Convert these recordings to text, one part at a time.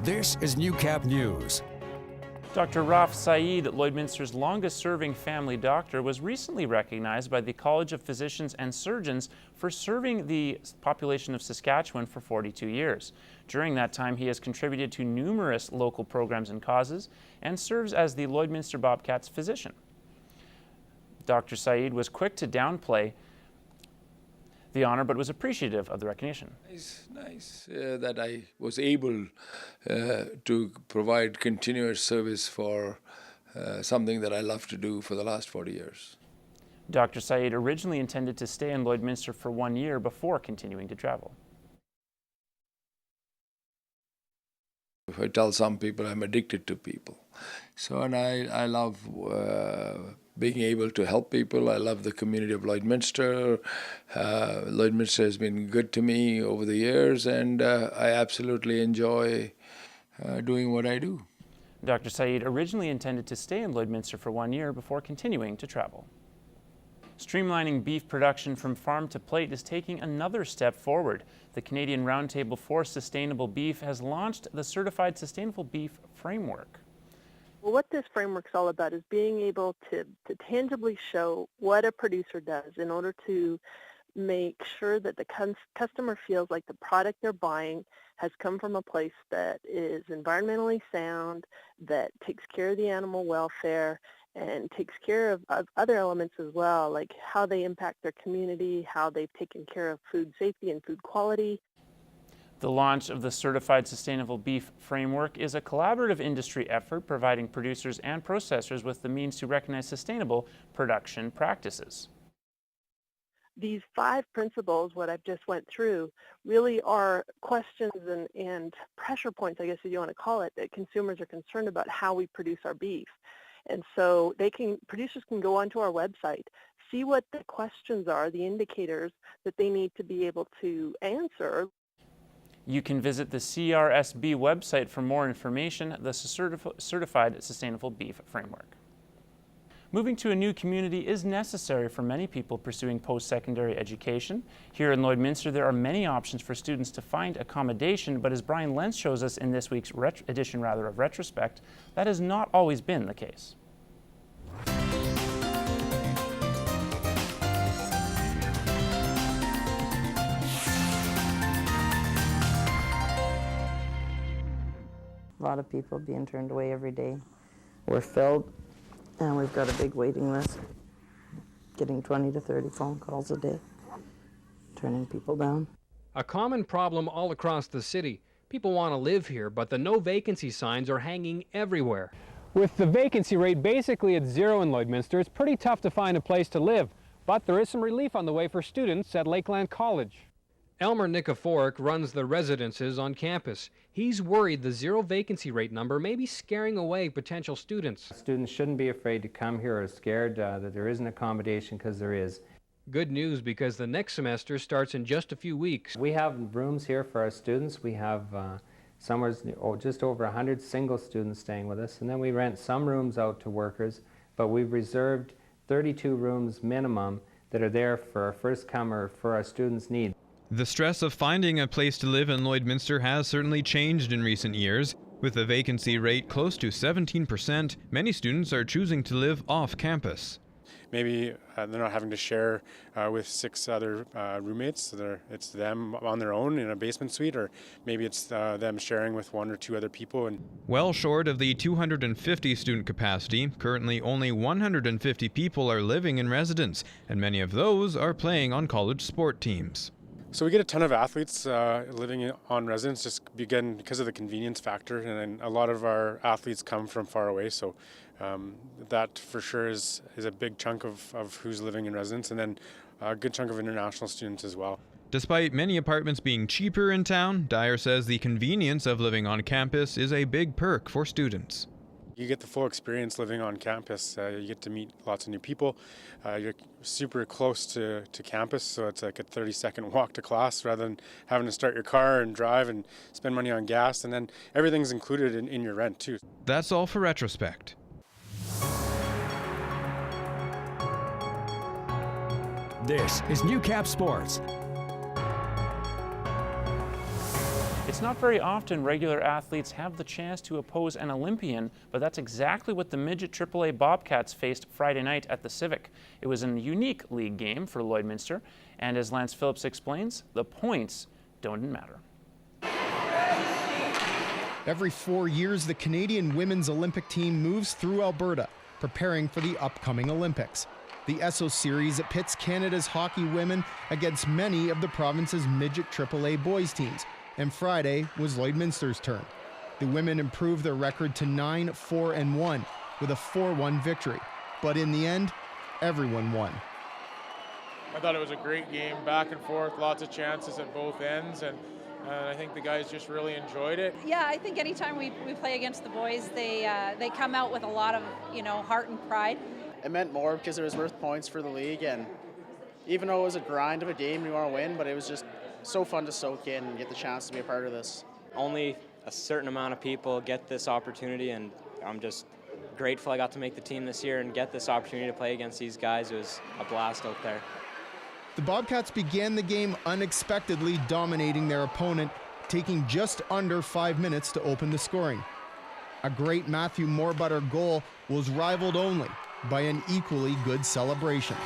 This is Newcap News. Dr. Raf Saeed, Lloydminster's longest-serving family doctor, was recently recognized by the College of Physicians and Surgeons for serving the population of Saskatchewan for 42 years. During that time, he has contributed to numerous local programs and causes and serves as the Lloydminster Bobcats physician. Dr. Saeed was quick to downplay the honor, but was appreciative of the recognition. It's nice that I was able to provide continuous service for something that I love to do for the last 40 years. Dr. Saeed originally intended to stay in Lloydminster for 1 year before continuing to travel. I tell some people I'm addicted to people. So, and I love being able to help people. I love the community of Lloydminster. Lloydminster has been good to me over the years, and I absolutely enjoy doing what I do. Dr. Saeed originally intended to stay in Lloydminster for 1 year before continuing to travel. Streamlining beef production from farm to plate is taking another step forward. The Canadian Roundtable for Sustainable Beef has launched the Certified Sustainable Beef Framework. Well, what this framework's all about is being able to tangibly show what a producer does in order to make sure that the customer feels like the product they're buying has come from a place that is environmentally sound, that takes care of the animal welfare, and takes care of other elements as well, like how they impact their community, how they've taken care of food safety and food quality. The launch of the Certified Sustainable Beef Framework is a collaborative industry effort providing producers and processors with the means to recognize sustainable production practices. These 5 principles, what I've just went through, really are questions and pressure points, I guess if you want to call it, that consumers are concerned about how we produce our beef. And so producers can go onto our website, see what the questions are, the indicators that they need to be able to answer. You can visit the CRSB website for more information, the Certified Sustainable Beef Framework. Moving to a new community is necessary for many people pursuing post-secondary education. Here in Lloydminster, there are many options for students to find accommodation, but as Brian Lentz shows us in this week's edition of Retrospect, that has not always been the case. A lot of people being turned away every day. We're filled, and we've got a big waiting list, getting 20 to 30 phone calls a day, turning people down. A common problem all across the city. People want to live here, but the no vacancy signs are hanging everywhere. With the vacancy rate basically at 0 in Lloydminster, it's pretty tough to find a place to live, but there is some relief on the way for students at Lakeland College. Elmer Nikiforik runs the residences on campus. He's worried the 0 vacancy rate number may be scaring away potential students. Students shouldn't be afraid to come here or scared that there isn't accommodation, because there is. Good news, because the next semester starts in just a few weeks. We have rooms here for our students. We have just over 100 single students staying with us, and then we rent some rooms out to workers, but we've reserved 32 rooms minimum that are there for our first comer for our students' needs. The stress of finding a place to live in Lloydminster has certainly changed in recent years. With the vacancy rate close to 17%, many students are choosing to live off campus. Maybe they're not having to share with 6 other roommates, so it's them on their own in a basement suite, or maybe it's them sharing with 1 or 2 other people. Well short of the 250 student capacity, currently only 150 people are living in residence, and many of those are playing on college sport teams. So we get a ton of athletes living on residence just because of the convenience factor, and a lot of our athletes come from far away, so that for sure is a big chunk of who's living in residence, and then a good chunk of international students as well. Despite many apartments being cheaper in town, Dyer says the convenience of living on campus is a big perk for students. You get the full experience living on campus. You get to meet lots of new people. You're super close to campus, so it's like a 30-second walk to class rather than having to start your car and drive and spend money on gas, and then everything's included in your rent too. That's all for Retrospect. This is Newcap Sports. It's not very often regular athletes have the chance to oppose an Olympian, but that's exactly what the midget AAA Bobcats faced Friday night at the Civic. It was a unique league game for Lloydminster, and as Lance Phillips explains, the points don't matter. Every 4 years, the Canadian women's Olympic team moves through Alberta, preparing for the upcoming Olympics. The ESO Series pits Canada's hockey women against many of the province's midget AAA boys teams, and Friday was Lloydminster's turn. The women improved their record to 9-4-1 with a 4-1 victory, but in the end, everyone won. I thought it was a great game, back and forth, lots of chances at both ends, and I think the guys just really enjoyed it. Yeah, I think anytime we play against the boys, they come out with a lot of heart and pride. It meant more because it was worth points for the league, and even though it was a grind of a game, we want to win, but it was just so fun to soak in and get the chance to be a part of this. Only a certain amount of people get this opportunity, and I'm just grateful I got to make the team this year and get this opportunity to play against these guys. It was a blast out there. The Bobcats began the game unexpectedly dominating their opponent, taking just under 5 minutes to open the scoring. A great Matthew Moorbutter goal was rivaled only by an equally good celebration.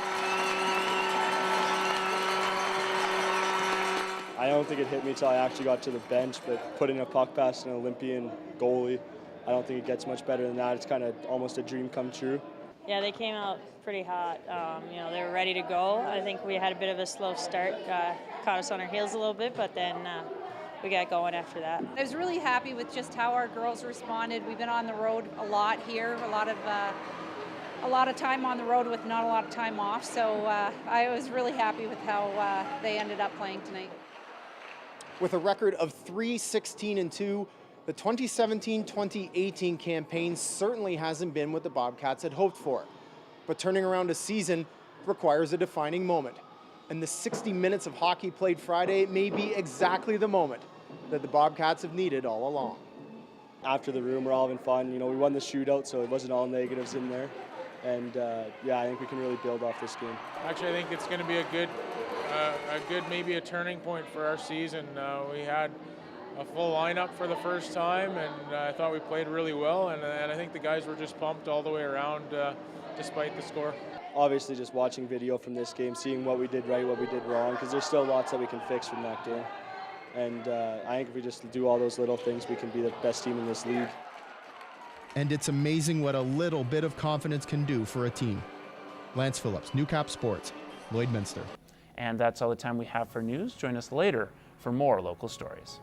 I don't think it hit me until I actually got to the bench, but putting a puck past an Olympian goalie, I don't think it gets much better than that. It's kind of almost a dream come true. Yeah, they came out pretty hot. They were ready to go. I think we had a bit of a slow start, caught us on our heels a little bit, but then we got going after that. I was really happy with just how our girls responded. We've been on the road a lot here, a lot of time on the road with not a lot of time off, so I was really happy with how they ended up playing tonight. With a record of 3-16-2, the 2017-2018 campaign certainly hasn't been what the Bobcats had hoped for. But turning around a season requires a defining moment. And the 60 minutes of hockey played Friday may be exactly the moment that the Bobcats have needed all along. After the room, we're all having fun. We won the shootout, so it wasn't all negatives in there. And I think we can really build off this game. Actually, I think it's going to be a good maybe a turning point for our season. We had a full lineup for the first time, and I thought we played really well, and I think the guys were just pumped all the way around despite the score. Obviously, just watching video from this game, seeing what we did right, what we did wrong, because there's still lots that we can fix from that game. And I think if we just do all those little things, we can be the best team in this league. And it's amazing what a little bit of confidence can do for a team. Lance Phillips, Newcap Sports, Lloydminster. And that's all the time we have for news. Join us later for more local stories.